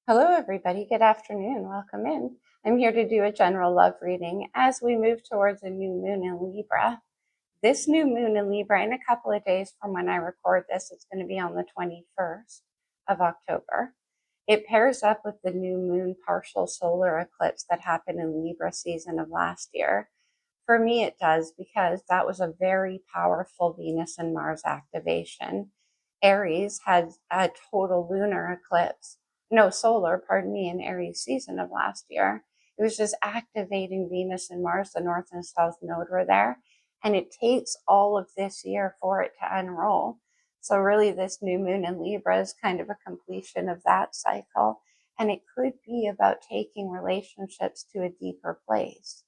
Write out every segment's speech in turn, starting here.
Hello, everybody. Good afternoon. Welcome in. I'm here to do a general love reading as we move towards a new moon in Libra. This new moon in Libra, in a couple of days from when I record this, it's going to be on the 21st of October. It pairs up with the new moon partial solar eclipse that happened in Libra season of last year. For me, it does because that was a very powerful Venus and Mars activation. Aries had a total lunar eclipse, no, solar, pardon me, in Aries season of last year. It was just activating Venus and Mars, the North and South node were there. And it takes all of this year for it to unroll. So, really, this new moon in Libra is kind of a completion of that cycle. And it could be about taking relationships to a deeper place.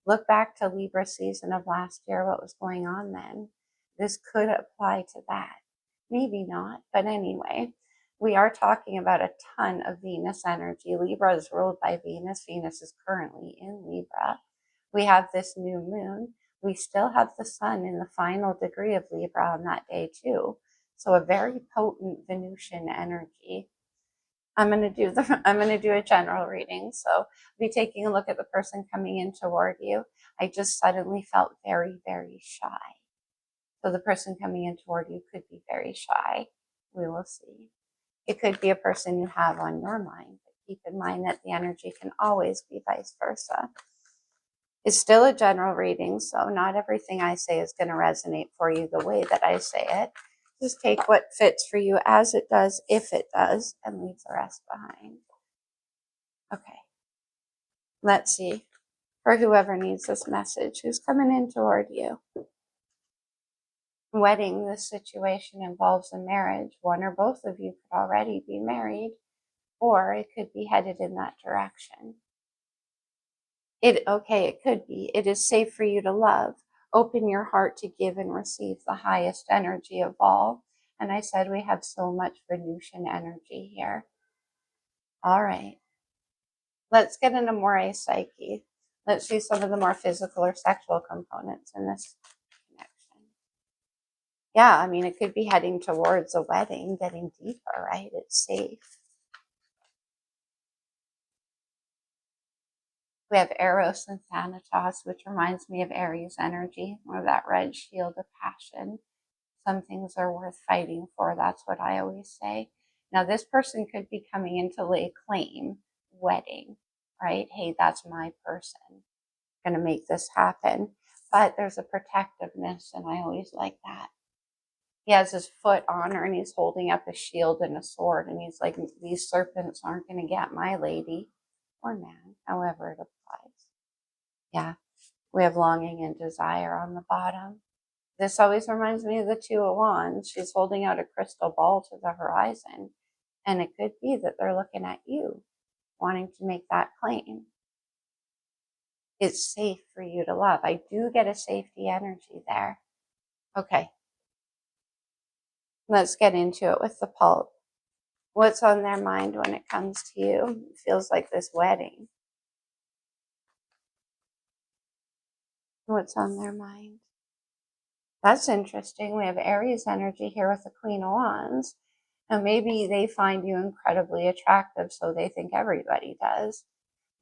Look back to Libra season of last year, what was going on then. This could apply to that. Maybe not, but anyway, we are talking about a ton of Venus energy. Libra is ruled by Venus. Venus is currently in Libra. We have this new moon. We still have the sun in the final degree of Libra on that day too. So a very potent Venusian energy. I'm going to do a general reading. So I'll be taking a look at the person coming in toward you. I just suddenly felt very, very shy. So the person coming in toward you could be very shy. We will see. It could be a person you have on your mind, but keep in mind that the energy can always be vice versa. It's still a general reading, so not everything I say is going to resonate for you the way that I say it. Just take what fits for you as it does, if it does, and leave the rest behind. Okay. Let's see. For whoever needs this message, who's coming in toward you? Wedding, this situation involves a marriage. One or both of you could already be married, or it could be headed in that direction. It could be. It is safe for you to love. Open your heart to give and receive the highest energy of all. And I said we have so much Venusian energy here. All right. Let's get into more psyche. Let's see some of the more physical or sexual components in this connection. Yeah, I mean, it could be heading towards a wedding, getting deeper, right? It's safe. We have Eros and Thanatos, which reminds me of Aries energy, or that red shield of passion. Some things are worth fighting for. That's what I always say. Now, this person could be coming in to lay claim, wedding, right? Hey, that's my person. Going to make this happen. But there's a protectiveness, and I always like that. He has his foot on her, and he's holding up a shield and a sword, and he's like, these serpents aren't going to get my lady or man, however it applies. Yeah, we have longing and desire on the bottom. This always reminds me of the Two of Wands. She's holding out a crystal ball to the horizon, and it could be that they're looking at you, wanting to make that claim. It's safe for you to love. I do get a safety energy there. Okay, let's get into it with the pulp. What's on their mind when it comes to you? It feels like this wedding. What's on their mind? That's interesting. We have Aries energy here with the Queen of Wands. Now, maybe they find you incredibly attractive, so they think everybody does.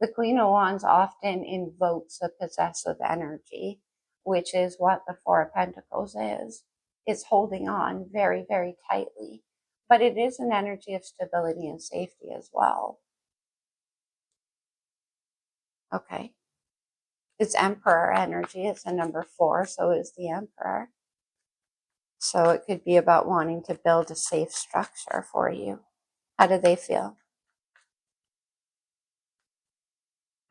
The Queen of Wands often invokes a possessive energy, which is what the Four of Pentacles is. It's holding on very, very tightly, but it is an energy of stability and safety as well. Okay. It's Emperor energy. It's a number 4, so is the Emperor. So it could be about wanting to build a safe structure for you. How do they feel?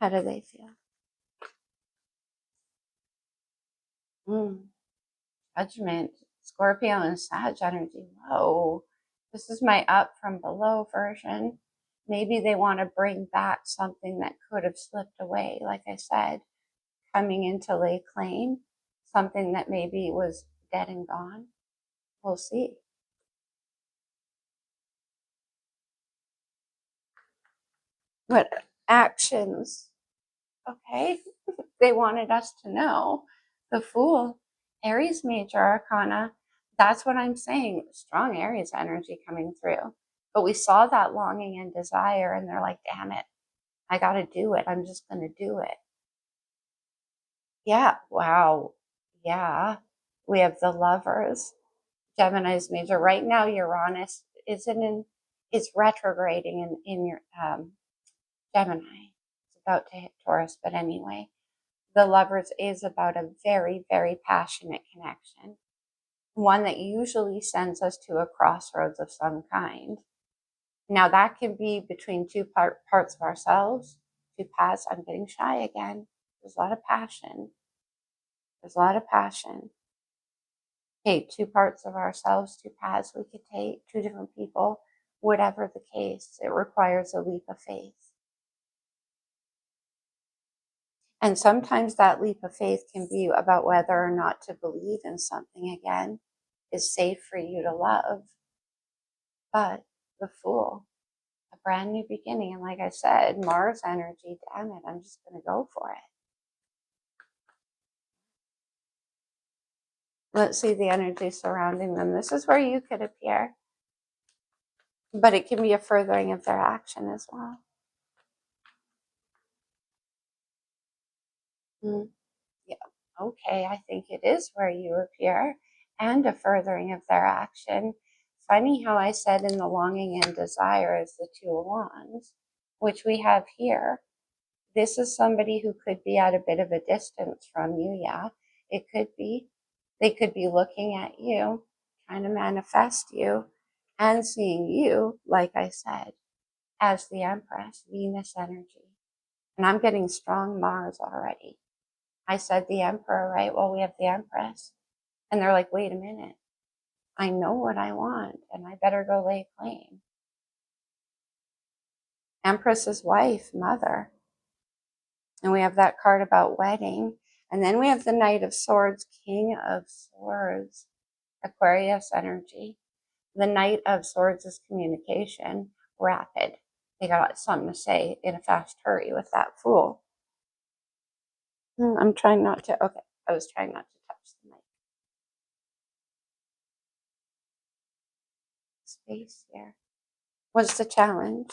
How do they feel? Judgment, Scorpio and Sag energy. Whoa, this is my up from below version. Maybe they want to bring back something that could have slipped away, like I said, coming in to lay claim, something that maybe was dead and gone. We'll see. What actions? Okay, they wanted us to know. The Fool, Aries major arcana. That's what I'm saying. Strong Aries energy coming through. But we saw that longing and desire, and they're like, damn it, I got to do it. I'm just going to do it. Yeah. Wow. Yeah. We have the Lovers. Gemini's major. Right now, Uranus is retrograding in your Gemini. It's about to hit Taurus, but anyway, the Lovers is about a very, very passionate connection, one that usually sends us to a crossroads of some kind. Now, that can be between two parts of ourselves, two paths. I'm getting shy again. There's a lot of passion. There's a lot of passion. Okay, two parts of ourselves, two paths we could take, two different people, whatever the case, it requires a leap of faith. And sometimes that leap of faith can be about whether or not to believe in something again is safe for you to love. But the Fool, a brand new beginning. And like I said, Mars energy, damn it, I'm just going to go for it. Let's see the energy surrounding them. This is where you could appear, but it can be a furthering of their action as well. Yeah, okay, I think it is where you appear and a furthering of their action. Funny how I said in the longing and desire is the Two of Wands, which we have here. This is somebody who could be at a bit of a distance from you. Yeah, it could be. They could be looking at you, trying to manifest you, and seeing you, like I said, as the Empress, Venus energy. And I'm getting strong Mars already. I said the Emperor, right? Well, we have the Empress. And they're like, wait a minute. I know what I want, and I better go lay claim. Empress's wife, mother. And we have that card about wedding. And then we have the Knight of Swords, King of Swords, Aquarius energy. The Knight of Swords is communication, rapid. They got something to say in a fast hurry with that Fool. I'm trying not to, okay, I was trying not to touch the mic. Space here. What's the challenge?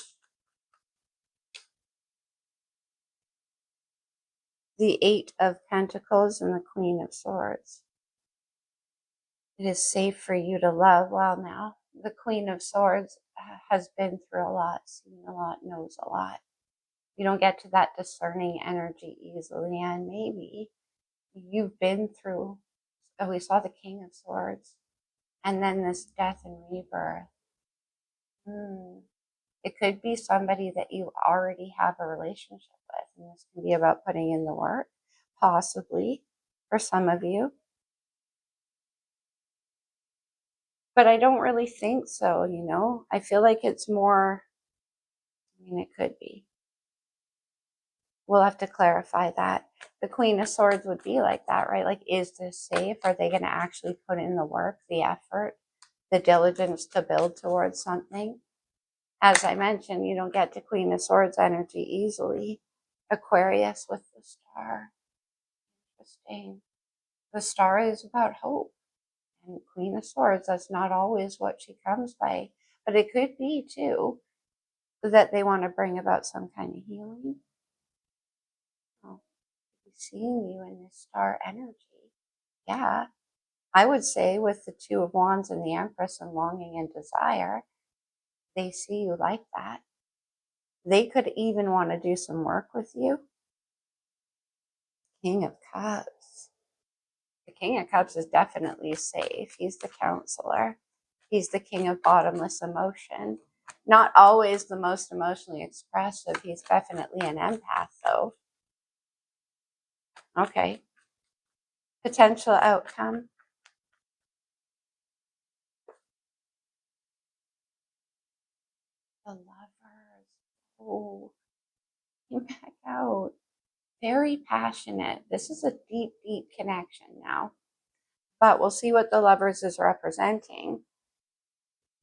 The Eight of Pentacles and the Queen of Swords. It is safe for you to love. Well, now, the Queen of Swords has been through a lot, seen a lot, knows a lot. You don't get to that discerning energy easily, and maybe you've been through, we saw the King of Swords, and then this death and rebirth. It could be somebody that you already have a relationship with, and this can be about putting in the work, possibly, for some of you. But I don't really think so, you know? I feel like it's more, I mean, it could be. We'll have to clarify that. The Queen of Swords would be like that, right? Like, is this safe? Are they going to actually put in the work, the effort, the diligence to build towards something? As I mentioned, you don't get to Queen of Swords energy easily. Aquarius with the Star. Interesting. The Star is about hope. And Queen of Swords, that's not always what she comes by. But it could be, too, that they want to bring about some kind of healing. Oh, seeing you in this star energy. Yeah, I would say with the Two of Wands and the Empress and longing and desire, they see you like that. They could even want to do some work with you. King of Cups. The King of Cups is definitely safe. He's the counselor. He's the king of bottomless emotion. Not always the most emotionally expressive. He's definitely an empath, though. Okay. Potential outcome. The Lovers. Oh, came back out. Very passionate. This is a deep, deep connection now. But we'll see what the Lovers is representing.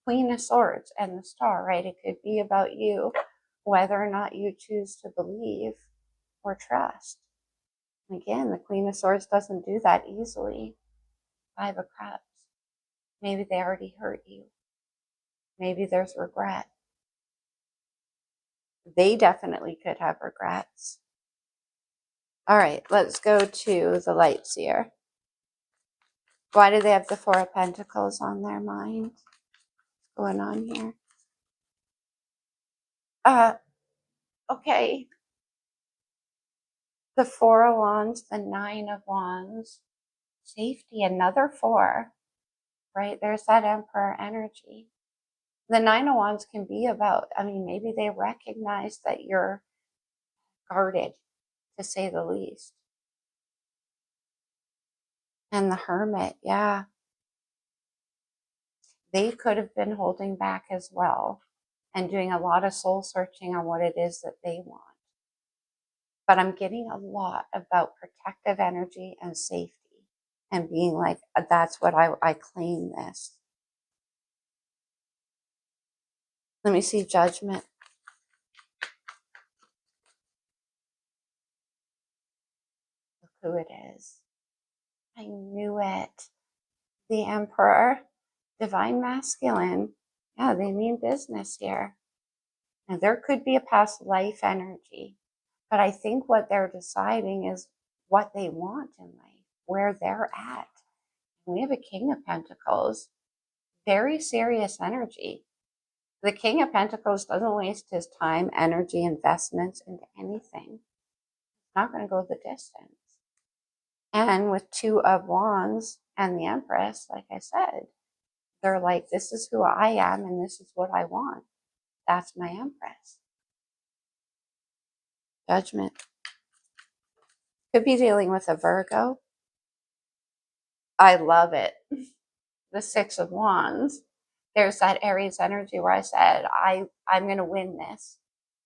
Queen of Swords and the Star, right? It could be about you, whether or not you choose to believe or trust. Again, the Queen of Swords doesn't do that easily. Five of Cups. Maybe they already hurt you. Maybe there's regret. They definitely could have regrets. All right, let's go to the light seer. Why do they have the Four of Pentacles on their mind? What's going on here? Okay. The Four of Wands, the Nine of Wands, safety, another four, right? There's that Emperor energy. The Nine of Wands can be about, maybe they recognize that you're guarded, to say the least. And the Hermit, yeah. They could have been holding back as well and doing a lot of soul searching on what it is that they want. But I'm getting a lot about protective energy and safety and being like, that's what I claim this. Let me see Judgment. Look who it is. I knew it. The Emperor, Divine Masculine. Yeah, they mean business here. And there could be a past life energy. But I think what they're deciding is what they want in life, where they're at. We have a King of Pentacles, very serious energy. The King of Pentacles doesn't waste his time, energy, investments into anything. He's not going to go the distance. And with Two of Wands and the Empress, like I said, they're like, this is who I am and this is what I want. That's my Empress. Judgment. Could be dealing with a Virgo. I love it. The Six of Wands. There's that Aries energy where I said, I'm going to win this.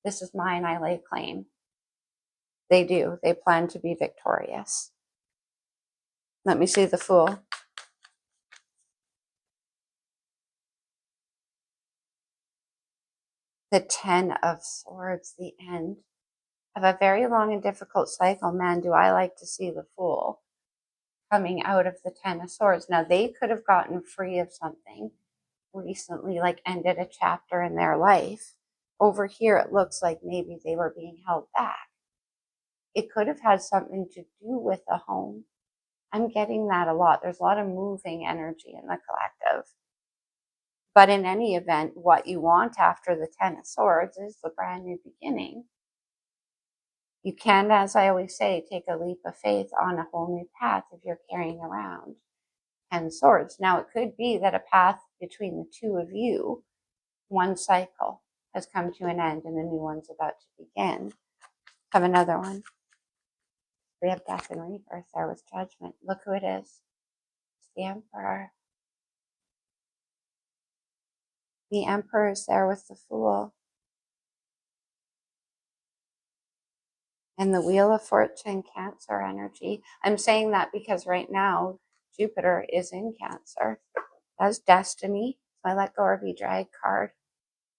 This is mine. I lay claim. They do. They plan to be victorious. Let me see the Fool. The Ten of Swords, the end of a very long and difficult cycle. Man, do I like to see the Fool coming out of the Ten of Swords. Now, they could have gotten free of something recently, like ended a chapter in their life. Over here, it looks like maybe they were being held back. It could have had something to do with a home. I'm getting that a lot. There's a lot of moving energy in the collective. But in any event, what you want after the Ten of Swords is the brand new beginning. You can, as I always say, take a leap of faith on a whole new path if you're carrying around 10 swords. Now, it could be that a path between the two of you, one cycle, has come to an end and a new one's about to begin. Have another one. We have Death and Rebirth there with Judgment. Look who it is. It's the Emperor. The Emperor is there with the Fool. And the Wheel of Fortune, Cancer energy. I'm saying that because right now, Jupiter is in Cancer. That's destiny. So I let go or be dragged card.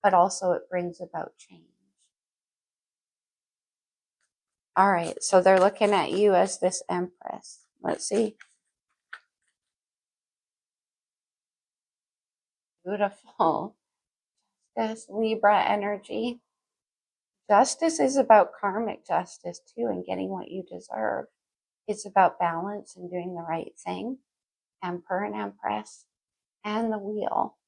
But also it brings about change. All right, so they're looking at you as this Empress. Let's see. Beautiful. This Libra energy. Justice is about karmic justice too and getting what you deserve. It's about balance and doing the right thing. Emperor and Empress and the Wheel.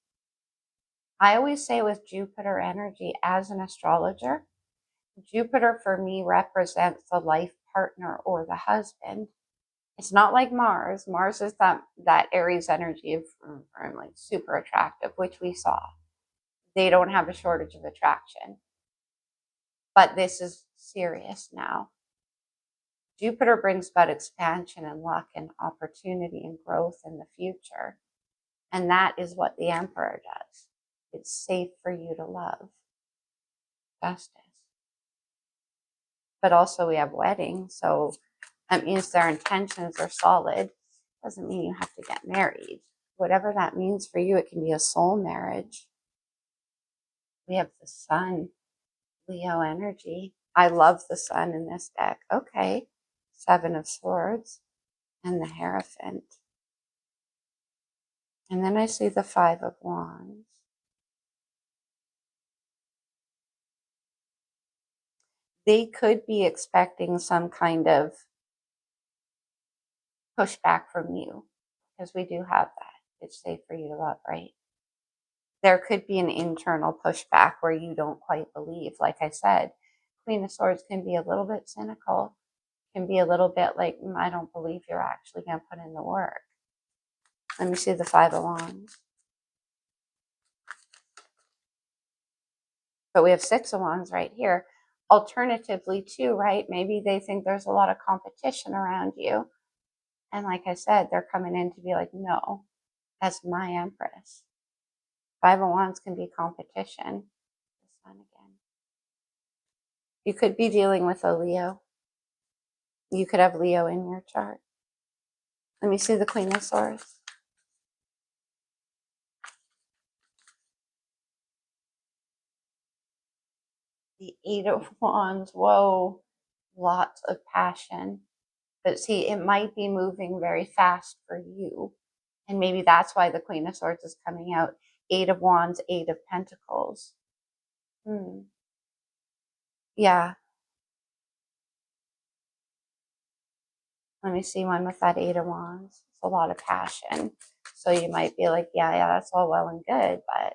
I always say with Jupiter energy as an astrologer, Jupiter for me represents the life partner or the husband. It's not like Mars. Mars is that Aries energy of like super attractive, which we saw. They don't have a shortage of attraction. But this is serious now. Jupiter brings about expansion and luck and opportunity and growth in the future. And that is what the Emperor does. It's safe for you to love. Justice. But also we have wedding, so that means their intentions are solid. Doesn't mean you have to get married. Whatever that means for you, it can be a soul marriage. We have the Sun, Leo energy. I love the Sun in this deck. Okay. Seven of Swords and the Hierophant. And then I see the Five of Wands. they could be expecting some kind of pushback from you, because we do have that. It's safe for you to love, right? There could be an internal pushback where you don't quite believe. Like I said, Queen of Swords can be a little bit cynical, can be a little bit like, I don't believe you're actually going to put in the work. Let me see the Five of Wands. But we have Six of Wands right here. Alternatively, too, right? Maybe they think there's a lot of competition around you. And like I said, they're coming in to be like, no, that's my Empress. Five of Wands can be competition. The Sun again. You could be dealing with a Leo. You could have Leo in your chart. Let me see the Queen of Swords. The Eight of Wands. Whoa. Lots of passion. But see, it might be moving very fast for you. And maybe that's why the Queen of Swords is coming out. Eight of Wands, Eight of Pentacles. Yeah. Let me see one with that Eight of Wands. It's a lot of passion. So you might be like, yeah, that's all well and good, but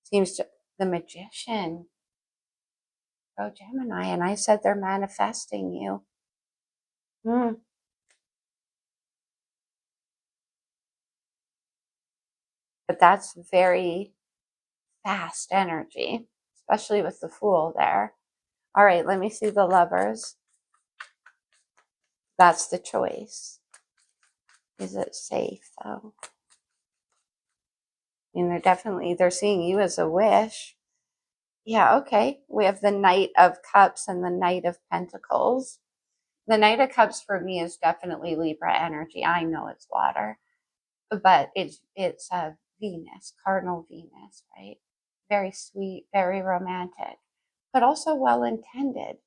seems to the Magician. Oh, Gemini. And I said they're manifesting you. But that's very fast energy, especially with the Fool there. All right, let me see the Lovers. That's the choice. Is it safe, though? I mean, they're seeing you as a wish. Yeah, okay. We have the Knight of Cups and the Knight of Pentacles. The Knight of Cups for me is definitely Libra energy. I know it's water, but it's Venus, cardinal Venus, right? Very sweet, very romantic, but also well intended.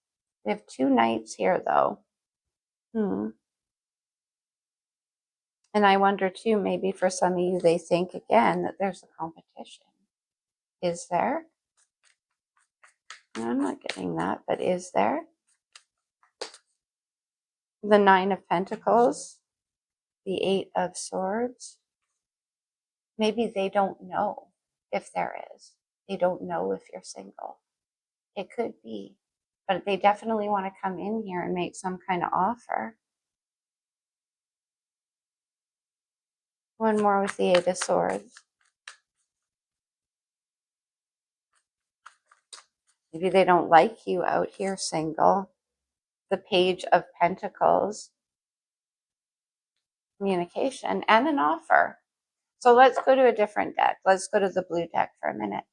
We have two knights here, though. And I wonder too, maybe for some of you, they think again that there's a competition. Is there? No, I'm not getting that, but is there? The Nine of Pentacles, the Eight of Swords. Maybe they don't know if there is. They don't know if you're single. It could be, but they definitely want to come in here and make some kind of offer. One more with the Eight of Swords. Maybe they don't like you out here single. The Page of Pentacles. Communication and an offer. So let's go to a different deck. Let's go to the blue deck for a minute.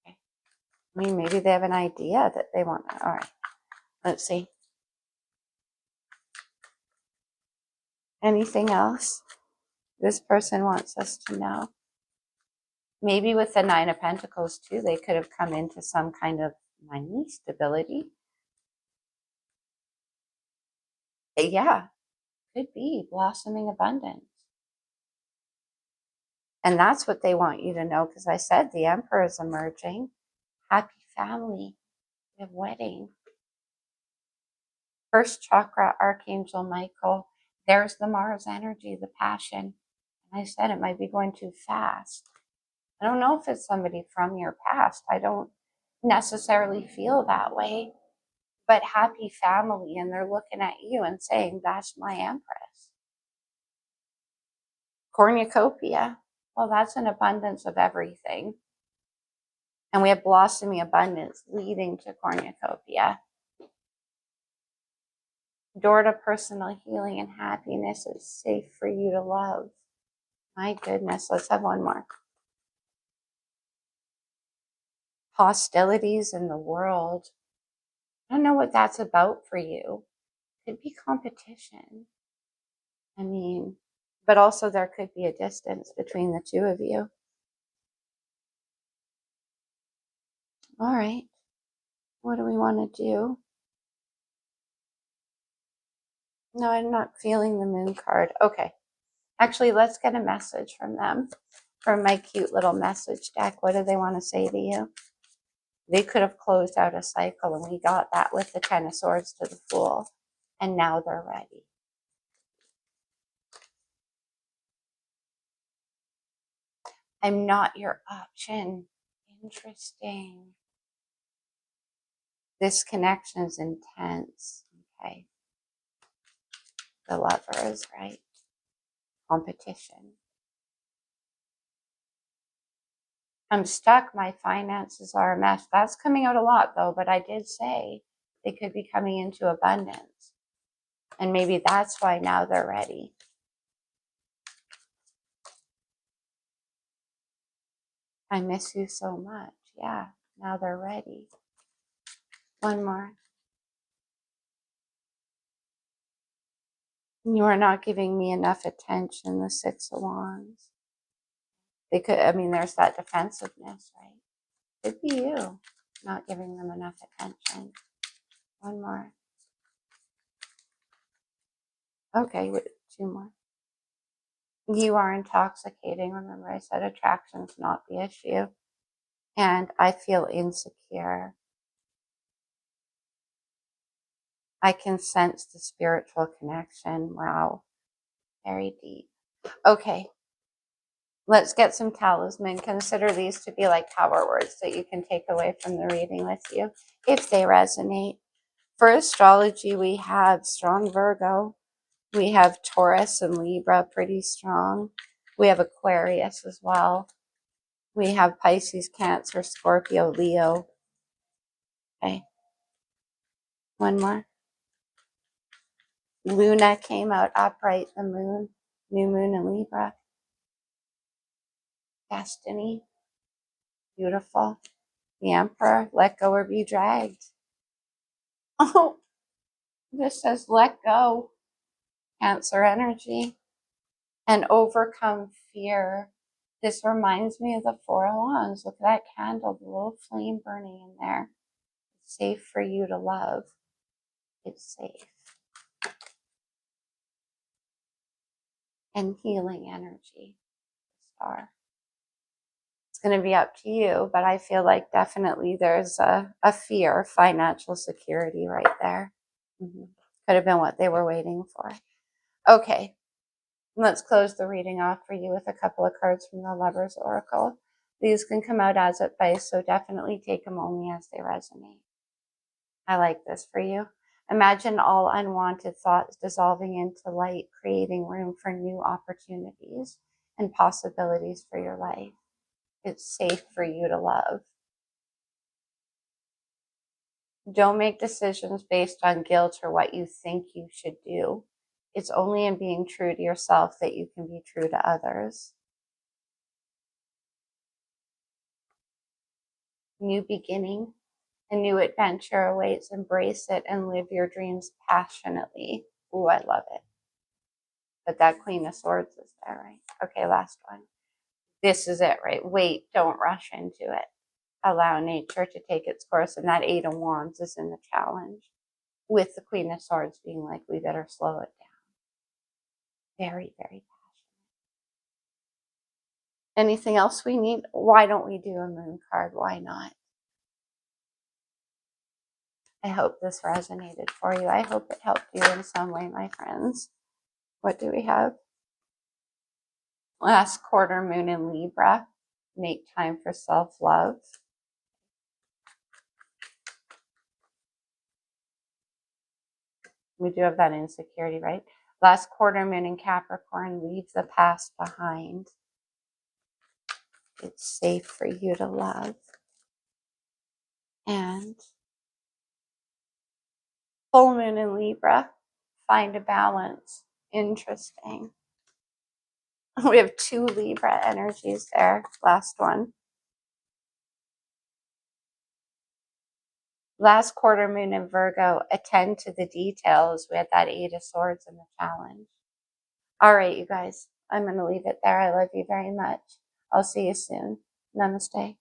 Okay. I mean, maybe they have an idea that they want. All right. Let's see. Anything else this person wants us to know? Maybe with the Nine of Pentacles too, they could have come into some kind of money stability. Yeah, could be blossoming abundance. And that's what they want you to know, because I said the Emperor is emerging. Happy family. We have wedding. First chakra, Archangel Michael. There's the Mars energy, the passion. And I said it might be going too fast. I don't know if it's somebody from your past. I don't necessarily feel that way. But happy family, and they're looking at you and saying, that's my Empress. Cornucopia. Well, that's an abundance of everything. And we have blossoming abundance leading to cornucopia. Door to personal healing and happiness is safe for you to love. My goodness, let's have one more. Hostilities in the world. I don't know what that's about for you. It could be competition. I mean, but also there could be a distance between the two of you. All right. What do we want to do? No, I'm not feeling the Moon card. Okay. Actually, let's get a message from them. from my cute little message deck. What do they want to say to you? They could have closed out a cycle, and we got that with the Ten of Swords to the Fool, and now they're ready. I'm not your option. Interesting. This connection is intense. Okay. The Lovers, right? Competition. I'm stuck. My finances are a mess. That's coming out a lot, though, but I did say they could be coming into abundance. And maybe that's why now they're ready. I miss you so much. Yeah, now they're ready. One more. You are not giving me enough attention, the Six of Wands. They could, I mean, there's that defensiveness, right? Could be you not giving them enough attention. One more. Okay, wait, two more. You are intoxicating. Remember, I said attraction's not the issue. And I feel insecure. I can sense the spiritual connection. Wow. Very deep. Okay. Let's get some talisman. Consider these to be like power words that you can take away from the reading with you if they resonate. For astrology, we have strong Virgo. We have Taurus and Libra, pretty strong. We have Aquarius as well. We have Pisces, Cancer, Scorpio, Leo. Okay. One more. Luna came out upright, the moon, new moon in Libra. Destiny, beautiful. The Emperor, let go or be dragged. Oh, this says let go. Cancer energy. And overcome fear. This reminds me of the Four of Wands. Look at that candle, the little flame burning in there. It's safe for you to love. It's safe. And healing energy. Star. It's going to be up to you, but I feel like definitely there's a fear, financial security right there. Could have been what they were waiting for. Okay, let's close the reading off for you with a couple of cards from the Lover's Oracle. These can come out as advice, so definitely take them only as they resonate. I like this for you. Imagine all unwanted thoughts dissolving into light, creating room for new opportunities and possibilities for your life. It's safe for you to love. Don't make decisions based on guilt or what you think you should do. It's only in being true to yourself that you can be true to others. New beginning, a new adventure awaits. Embrace it and live your dreams passionately. Ooh, I love it. But that Queen of Swords is there, right? Okay, last one. This is it, right? Wait, don't rush into it. Allow nature to take its course. And that Eight of Wands is in the challenge, with the Queen of Swords being like, we better slow it down. Very, very passionate. Anything else we need? Why don't we do a moon card? Why not? I hope this resonated for you. I hope it helped you in some way, my friends. What do we have? Last quarter moon in Libra. Make time for self-love. We do have that insecurity, right? Last quarter moon in Capricorn. Leave the past behind. It's safe for you to love. And full moon in Libra. Find a balance. Interesting. We have two Libra energies there. Last one. Last quarter moon in Virgo. Attend to the details. We had that Eight of Swords in the challenge. All right, you guys. I'm going to leave it there. I love you very much. I'll see you soon. Namaste.